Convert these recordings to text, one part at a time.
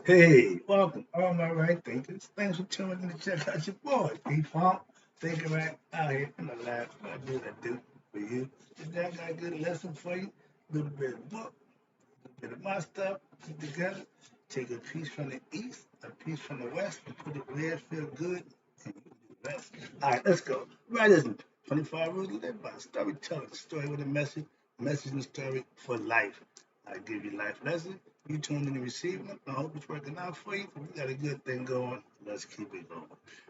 Hey, welcome, all my right thinkers. Thanks for tuning in to check out your boy, P-Funk. Thinking right out here in the lab. I do that do for you. Today I got a good lesson for you. A little bit of book, a little bit of my stuff, put together. Take a piece from the east, a piece from the west, and put it where it feel good, and you can do the rest. All right, let's go. Right is 25 rules to live by. Storytelling, story with a message and story for life. I give you life lessons. You tune in and receiving them. I hope it's working out for you. We got a good thing going. Let's keep it going.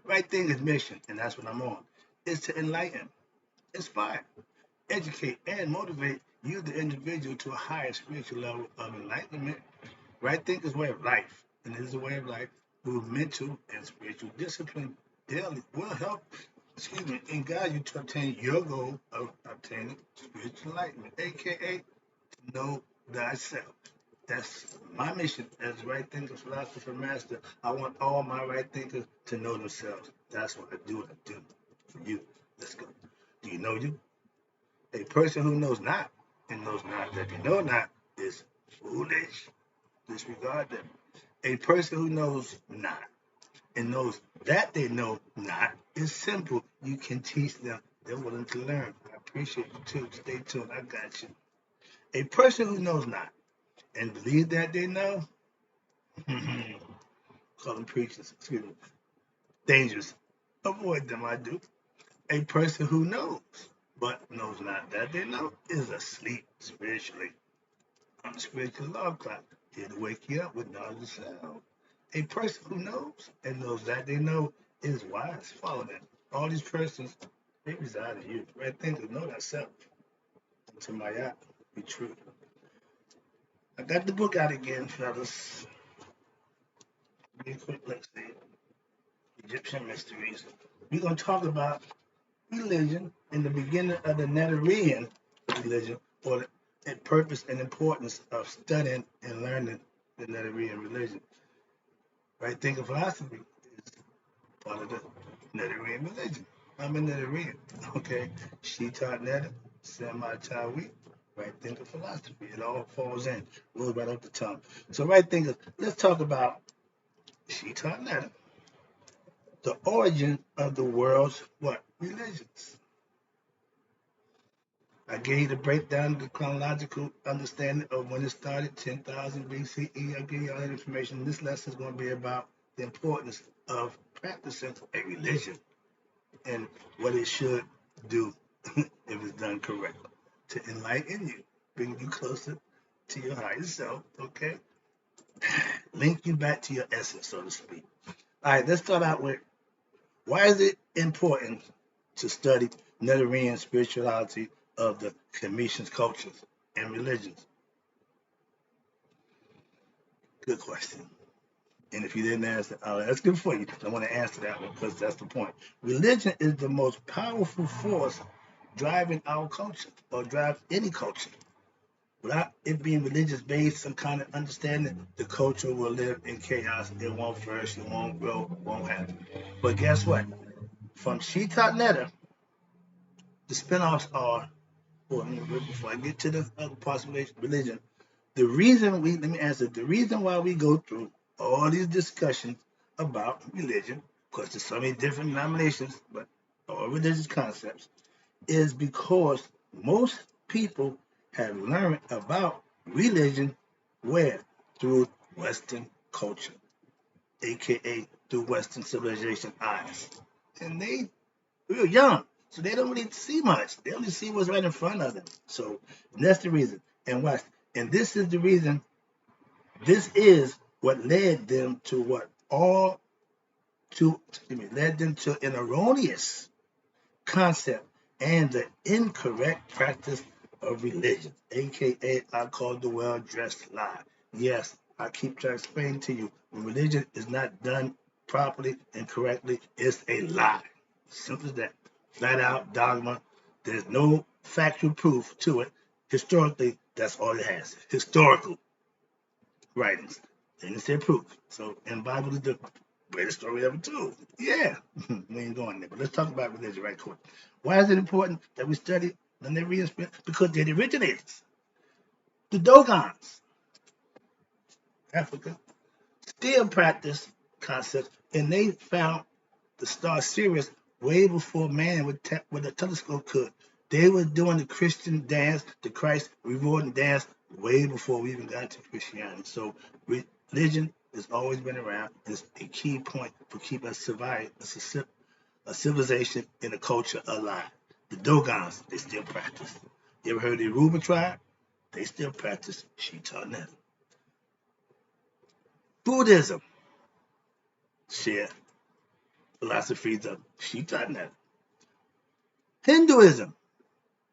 Right thing is mission, and that's what I'm on. Is to enlighten, inspire, educate, and motivate you, the individual, to a higher spiritual level of enlightenment. Right thing is way of life, and it is a way of life through mental and spiritual discipline daily will help, and guide you to obtain your goal of obtaining spiritual enlightenment, aka know thyself. That's my mission as right thinker, philosopher, master. I want all my right thinkers to know themselves. That's what I do and I do for you. Let's go. Do you know you? A person who knows not and knows not that they know not is foolish. Disregard them. A person who knows not and knows that they know not is simple. You can teach them. They're willing to learn. I appreciate you too. Stay tuned. I got you. A person who knows not and believe that they know, call them preachers, excuse me, dangerous. Avoid them, I do. A person who knows, but knows not that they know, is asleep spiritually. On the spiritual log clock, here to wake you up with knowledge of sound. A person who knows and knows that they know is wise. Follow them. All these persons, they reside in you. Right thing to know thyself. And to my eye, be true. I got the book out again, fellas. Be quick, let's see. Egyptian mysteries. We're going to talk about religion in the beginning of the Netherrean religion, or the purpose and importance of studying and learning the Netherrean religion. Right thinking philosophy is part of the Netherrean religion. I'm a Netherrean, okay? She taught Nether, semi-Tawi, right thinking philosophy. It all falls in, rolls right off the tongue. So right thinkers, let's talk about she taught Nether, the origin of the world's what? Religions. I gave you the breakdown, the chronological understanding of when it started, 10,000 BCE. I gave you all that information. This lesson is going to be about the importance of practicing a religion and what it should do if it's done correctly to enlighten you, bring you closer to your higher self, okay? Link you back to your essence, so to speak. All right, let's start out with why is it important to study Netherrean spirituality of the Commission's cultures and religions? Good question. And if you didn't answer, that's good for you. I want to answer that one because that's the point. Religion is the most powerful force driving our culture or drive any culture. Without it being religious based, some kind of understanding, the culture will live in chaos. It won't flourish, it won't grow, it won't happen. But guess what? From Shitat Netta, the spinoffs are, before I get to the other parts of religion, let me answer, the reason why we go through all these discussions about religion, because there's so many different denominations, but all religious concepts, is because most people have learned about religion where? Through Western culture, aka through Western civilization eyes. And they real young, so they don't really see much. They only see what's right in front of them. So that's the reason. And watch, and this is the reason. This is what led them to led them to an erroneous concept and the incorrect practice of religion, aka I call the well-dressed lie. Yes, I keep trying to explain to you, when religion is not done properly and correctly, it's a lie. Simple as that. Flat out dogma. There's no factual proof to it. Historically, that's all it has. Historical writings. They didn't say proof. So, and Bible is the greatest story ever told. Yeah, we ain't going there. But let's talk about religion right quick. Why is it important that we study the Nevian spirit? Because they're the originators. The Dogons, Africa, still practice concepts, and they found the star Sirius way before man with a telescope could. They were doing the Christian dance, the Christ rewarding dance, way before we even got to Christianity. So religion has always been around. It's a key point for keeping us survive a civilization and a culture alive. The Dogons, they still practice. You ever heard of the Aruba tribe? They still practice Shaitanetta. Buddhism share philosophies of Shaitanetta. Hinduism,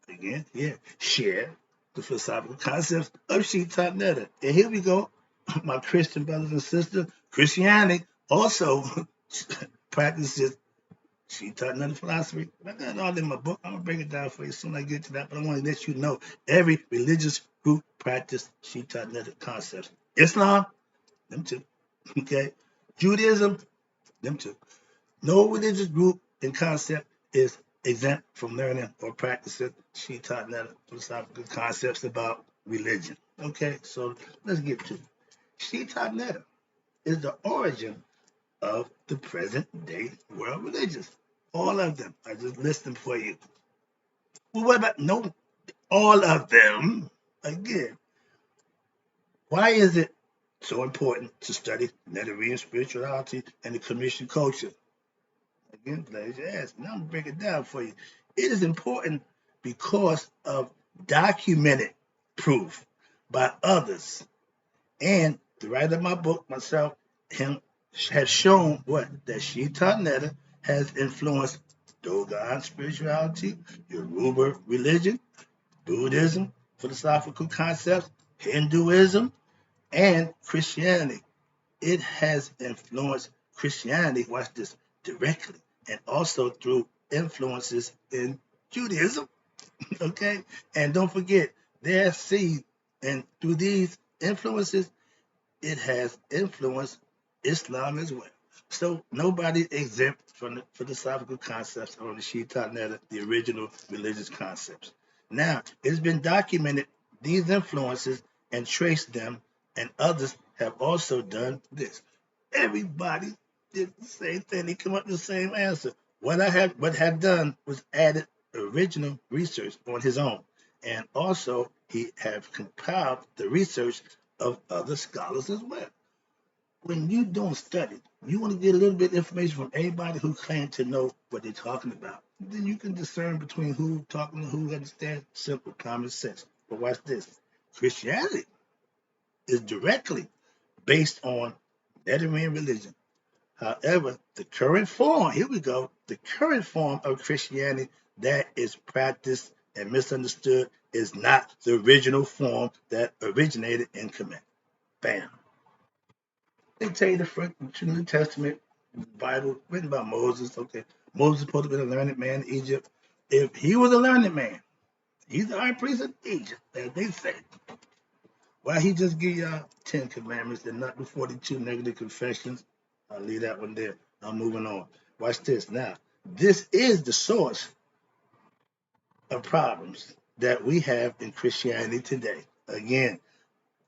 again, yeah, share the philosophical concepts of Shaitanetta. And here we go, my Christian brothers and sisters. Christianity also practices Shaitanetta philosophy. I got it all in my book. I'm gonna break it down for you as soon as I get to that. But I want to let you know every religious group practice Shaitanetta concepts. Islam, them too. Okay, Judaism, them too. No religious group and concept is exempt from learning or practicing Shaitanetta philosophical concepts about religion. Okay, so let's get to it. Shaitanetta is the origin of the present day world religions. All of them. I just list them for you. Well, what about no? All of them. Again, why is it so important to study Netherrean spirituality and the commission culture? Again, glad you asked. Now I'm gonna break it down for you. It is important because of documented proof by others. And the writer of my book, myself, him has shown what? That Shaitanetta has influenced Dogon spirituality, Yoruba religion, Buddhism, philosophical concepts, Hinduism, and Christianity. It has influenced Christianity, watch this, directly, and also through influences in Judaism. Okay? And don't forget, their seed, and through these influences, it has influenced Islam as well. So nobody exempt from the philosophical concepts or the Shaitanetta, the original religious concepts. Now, it's been documented these influences and traced them, and others have also done this. Everybody did the same thing. They come up with the same answer. What had done was added original research on his own, and also he have compiled the research of other scholars as well. When you don't study, you want to get a little bit of information from everybody who claims to know what they're talking about. Then you can discern between who talking and who understands simple common sense. But watch this. Christianity is directly based on Mediterranean religion. However, the current form, here we go, the current form of Christianity that is practiced and misunderstood is not the original form that originated in Kemet. Bam. They tell you the first New Testament Bible written by Moses. Okay, Moses is supposed to be a learned man in Egypt. If he was a learned man, he's the high priest of Egypt, as they say. Why he just give y'all 10 commandments and not the 42 negative confessions? I'll leave that one there. I'm moving on. Watch this. Now, this is the source of problems that we have in Christianity today. Again,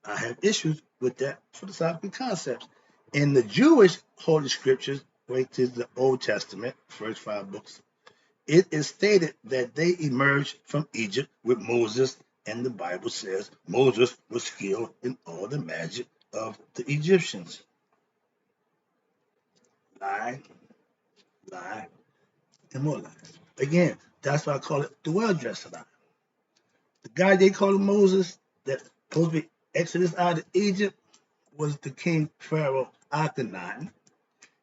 I have issues with that philosophical concepts. In the Jewish Holy Scriptures, which is the Old Testament, first 5 books, it is stated that they emerged from Egypt with Moses, and the Bible says Moses was skilled in all the magic of the Egyptians. Lie, lie, and more lies. Again, that's why I call it the well-dressed lie. The guy they call Moses, that supposed to be Exodus out of Egypt, was the king Pharaoh Akhenaten.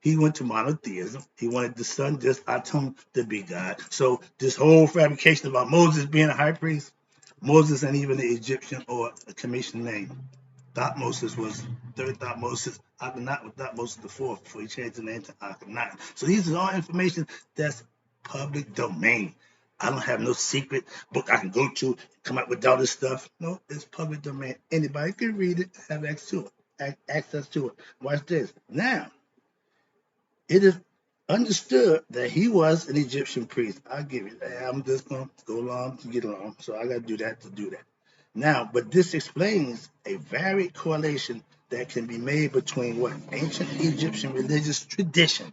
He went to monotheism. He wanted the son just Atum to be God. So this whole fabrication about Moses being a high priest, Moses ain't even the Egyptian or a commission name. Thutmose was third Thutmose. Akhenaten was Thutmose the fourth before he changed the name to Akhenaten. So these are all information that's public domain. I don't have no secret book I can go to, come up with all this stuff. No, it's public domain. Anybody can read it, have access to it. Access to it. Watch this. Now, it is understood that he was an Egyptian priest. I'll give you that. I'm just going to go along to get along. So I got to do that to do that. Now, but this explains a varied correlation that can be made between what ancient Egyptian religious traditions.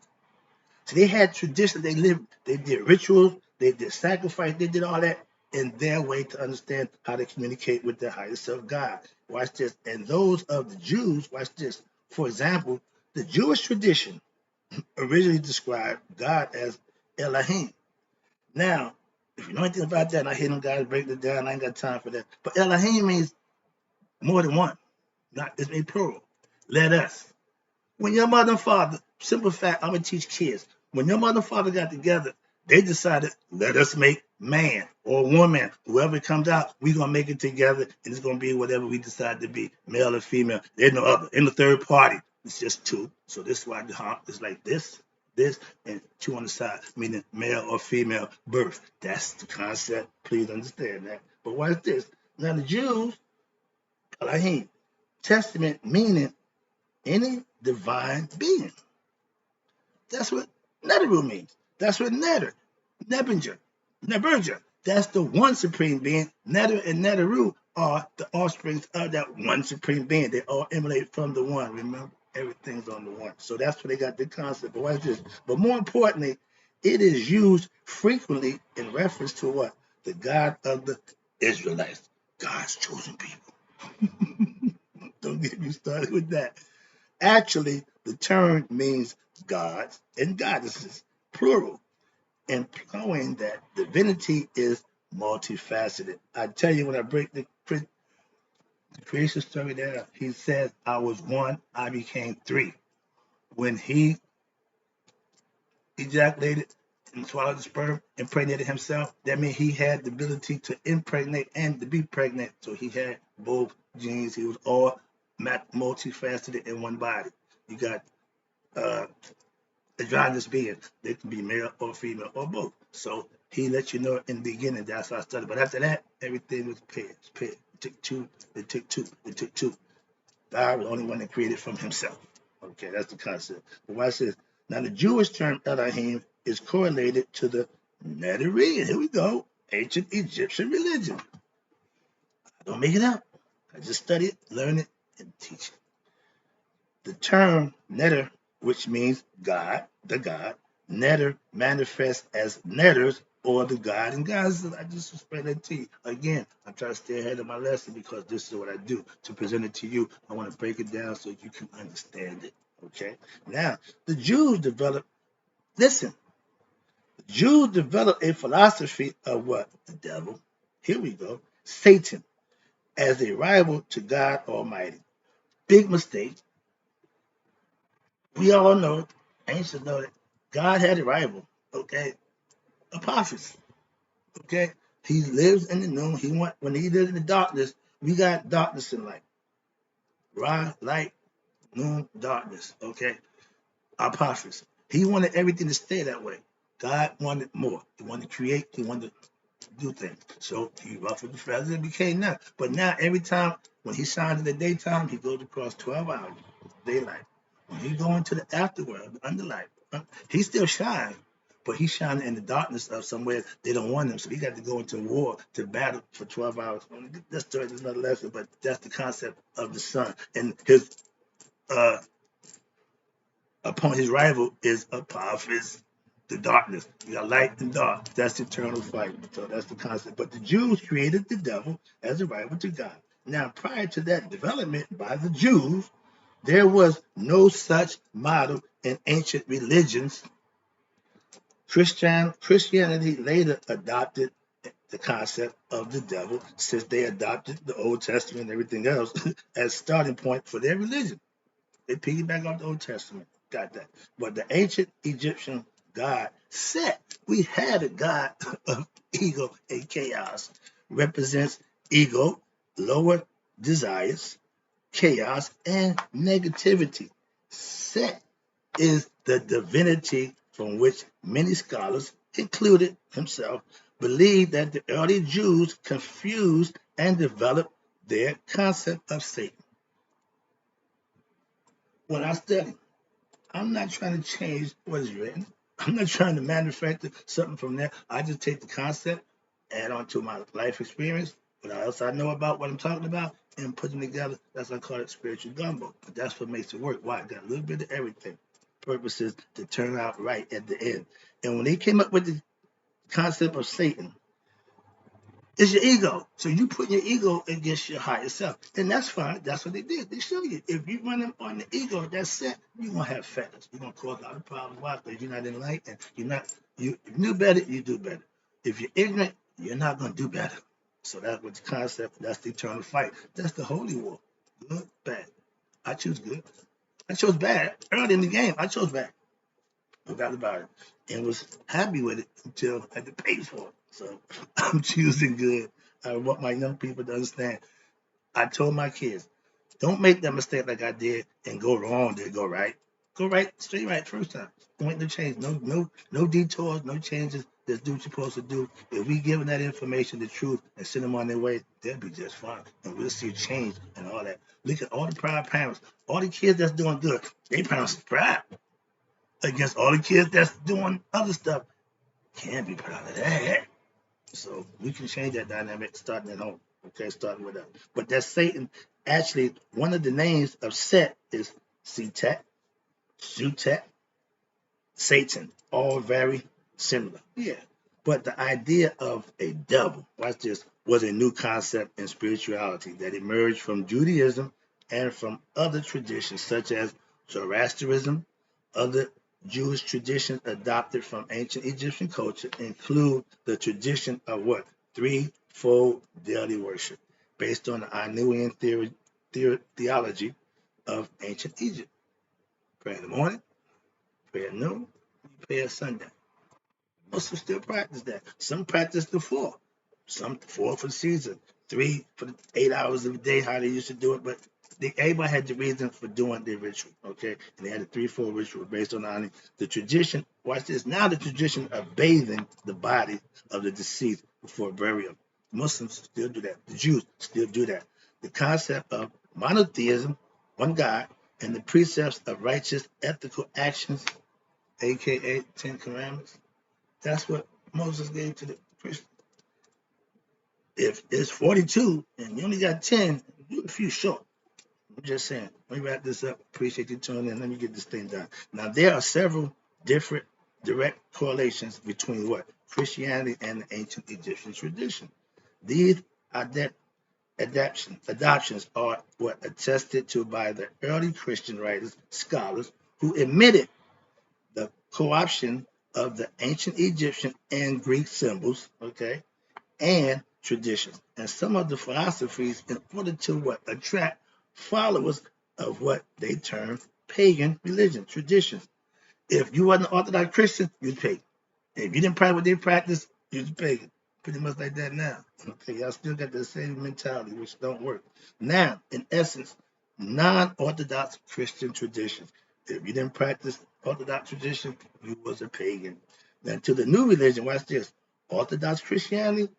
So they had traditions, they lived, they did rituals, they did sacrifice, they did all that in their way to understand how to communicate with their higher self God. Watch this. And those of the Jews, watch this. For example, the Jewish tradition originally described God as Elohim. Now, if you know anything about that, and I hear them guys break it down, I ain't got time for that. But Elohim means more than one. Not it's a plural. Let us. When your mother and father, simple fact, I'm gonna teach kids. When your mother and father got together, they decided, let us make man or woman, whoever comes out, we're gonna make it together, and it's gonna be whatever we decide to be, male or female. There's no other. In the third party, it's just two. So this is why the heart is like this, and two on the side, meaning male or female birth. That's the concept. Please understand that. But watch this. Now the Jews, Elohim, Testament meaning any divine being. That's what Neteru means. That's what Neberger. That's the one supreme being. Neter and Neteru are the offsprings of that one supreme being. They all emanate from the one. Remember, everything's on the one. So that's where they got the concept. But watch this. But more importantly, it is used frequently in reference to what? The God of the Israelites, God's chosen people. Don't get me started with that. Actually, the term means gods and goddesses, plural, implying that divinity is multifaceted. I tell you, when I break the creation story down, he says, I was one, I became three. When he ejaculated and swallowed the sperm, impregnated himself, that means he had the ability to impregnate and to be pregnant. So he had both genes. He was all multifaceted in one body. You got androgynous beings. They can be male or female or both. So he let you know in the beginning. That's how I started. But after that, everything was pairs. It took two. It took two. It took two. God was the only one that created from himself. Okay, that's the concept. But watch this. Now, the Jewish term Elohim is correlated to the Netherese. Here we go. Ancient Egyptian religion. I don't make it up. I just study it, learn it, and teach it. The term Netter, which means God, the God, Netter manifests as Netters or the God and gods. I just explained that to you. Again, I'm trying to stay ahead of my lesson because this is what I do. To present it to you, I want to break it down so you can understand it. Okay? Now, the Jews developed, listen, the Jews developed a philosophy of what? The devil. Here we go. Satan as a rival to God Almighty. Big mistake. We all know, ancients know that God had a rival, okay? Apophis, okay? He lives in the noon. When he lives in the darkness, we got darkness and light. Light, noon, darkness, okay? Apophis. He wanted everything to stay that way. God wanted more. He wanted to create. He wanted to do things. So he ruffled the feathers and became now. But now every time when he shines in the daytime, he goes across 12 hours, daylight. When he go into the afterworld, the underlight, he still shines, but he's shining in the darkness of somewhere they don't want him. So he got to go into war to battle for 12 hours. That's another lesson, but that's the concept of the sun. And his upon his rival is Apophis, the darkness. You got light and dark. That's eternal fight. So that's the concept. But the Jews created the devil as a rival to God. Now, prior to that development by the Jews, there was no such model in ancient religions. Christianity later adopted the concept of the devil since they adopted the Old Testament and everything else as starting point for their religion. They piggyback off the Old Testament. Got that. But the ancient Egyptian god Set, we had a god of ego and chaos, represents ego, lower desires, chaos, and negativity. Set is the divinity from which many scholars, included himself, believe that the early Jews confused and developed their concept of Satan. When I study, I'm not trying to change what is written. I'm not trying to manufacture something from there. I just take the concept, add on to my life experience, What else I know about what I'm talking about and putting together, that's why I call it spiritual gumbo. But that's what makes it work. Why? Got a little bit of everything. Purposes to turn out right at the end. And when they came up with the concept of Satan, it's your ego. So you put your ego against your higher self. And that's fine. That's what they did. They show you. If you run them on the ego, that's set, you're gonna have fetters. You're gonna cause a lot of problems. Why? Because you're not enlightened. You knew better, you do better. If you're ignorant, you're not gonna do better. So that's what the concept, that's the eternal fight. That's the holy war. Good, bad. I choose good. I chose bad. Early in the game, I chose bad. No doubt about it. And was happy with it until I had to pay for it. So I'm choosing good. I want my young people to understand. I told my kids, don't make that mistake like I did and go wrong, then go right. Go right, straight right first time. Don't make no change. No detours, no changes. Just do what you're supposed to do. If we give them that information, the truth, and send them on their way, they'll be just fine. And we'll see a change and all that. Look at all the proud parents, all the kids that's doing good. They parents are proud against all the kids that's doing other stuff. Can't be proud of that. So we can change that dynamic starting at home. Okay, starting with us. But that Satan, actually, one of the names of Set is Setet, Sutet, Satan, all very similar. Yeah. But the idea of a devil, watch this, was a new concept in spirituality that emerged from Judaism and from other traditions such as Zoroastrianism. Other Jewish traditions adopted from ancient Egyptian culture include the tradition of what? Threefold daily worship, based on the Anuian theology of ancient Egypt. Pray in the morning, pray at noon, pray at sundown. Muslims still practice that. Some practice the four. Some four for the season, 3 for the 8 hours of the day, how they used to do it. But everybody had the reason for doing their ritual, okay? And they had a 3-4 ritual based on honoring the tradition. Watch this. Now the tradition of bathing the body of the deceased before burial. Muslims still do that. The Jews still do that. The concept of monotheism, one God, and the precepts of righteous ethical actions, aka Ten Commandments. That's what Moses gave to the Christians. If it's 42 and you only got 10, you're a few short. I'm just saying. Let me wrap this up. Appreciate you tuning in. Let me get this thing done. Now, there are several different direct correlations between what? Christianity and the ancient Egyptian tradition. These adoptions are what attested to by the early Christian writers, scholars, who admitted the co-option of the ancient Egyptian and Greek symbols, okay, and traditions, and some of the philosophies in order to what? Attract followers of what they term pagan religion, traditions. If you wasn't an Orthodox Christian, you'd pagan. If you didn't practice what they practice, you're pagan. Pretty much like that now. Okay, y'all still got the same mentality, which don't work. Now, in essence, non-Orthodox Christian traditions. If you didn't practice Orthodox tradition, you was a pagan. Now, to the new religion, watch this. Orthodox Christianity,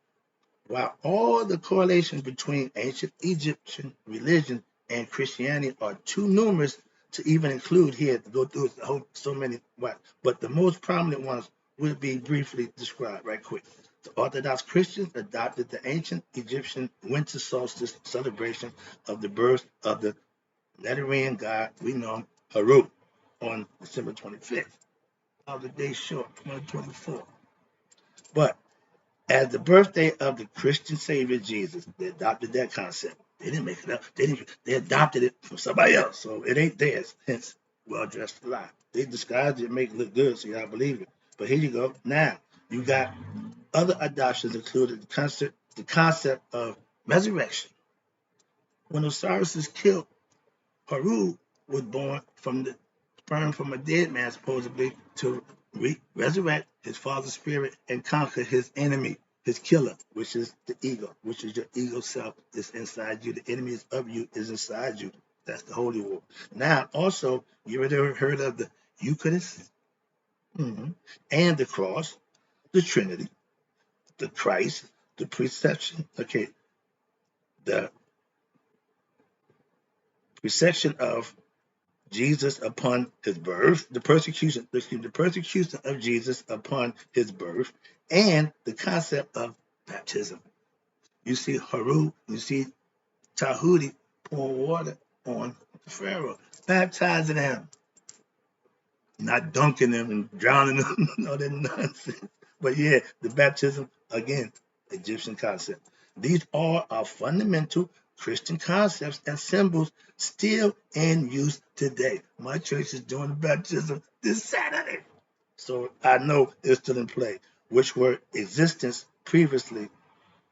while all the correlations between ancient Egyptian religion and Christianity are too numerous to even include here to go through so many, but the most prominent ones will be briefly described right quick. The Orthodox Christians adopted the ancient Egyptian winter solstice celebration of the birth of the Netherlandian god we know Haru on December 25th. Of the day short, 2024. But as the birthday of the Christian Savior Jesus, they adopted that concept. They didn't make it up. They adopted it from somebody else, so it ain't theirs. Hence, well dressed lie. They disguised it and make it look good, so y'all believe it. But here you go. Now you got other adoptions, including the concept of resurrection. When Osiris is killed, Haru was born from the sperm from a dead man, supposedly, to resurrect his father's spirit and conquer his enemy, his killer, which is the ego, which is your ego self is inside you. The enemy is of you, is inside you. That's the holy war. Now, also, you ever heard of the Eucharist? And the cross, the Trinity, the Christ, the preception, the preception of Jesus upon his birth, the persecution of Jesus upon his birth, and the concept of baptism. You see Haru, you see Tahuti pouring water on Pharaoh, baptizing him, not dunking them and drowning them, all that nonsense. But yeah, the baptism, again, Egyptian concept. These all are fundamental Christian concepts and symbols still in use today. My church is doing the baptism this Saturday. So I know it's still in play, which were existence previously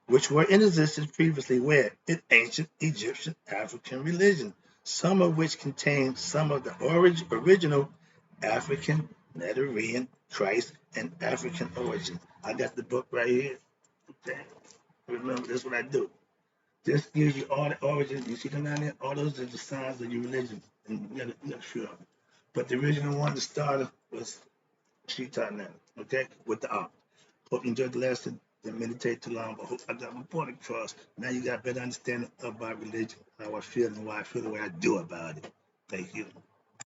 which were in existence previously where in ancient Egyptian African religion, some of which contain some of the original African, Mediterranean, Christ, and African origins. I got the book right here. Okay. Remember, that's what I do. This gives you all the origins. You see them down there? All those are the signs of your religion. And you gotta sure. But the original one, the starter, was Shita now. Okay? With the ark. Hope you enjoyed the lesson. Didn't meditate too long, but hope I got my point across. Now you got a better understanding about religion, how I feel, and why I feel the way I do about it. Thank you.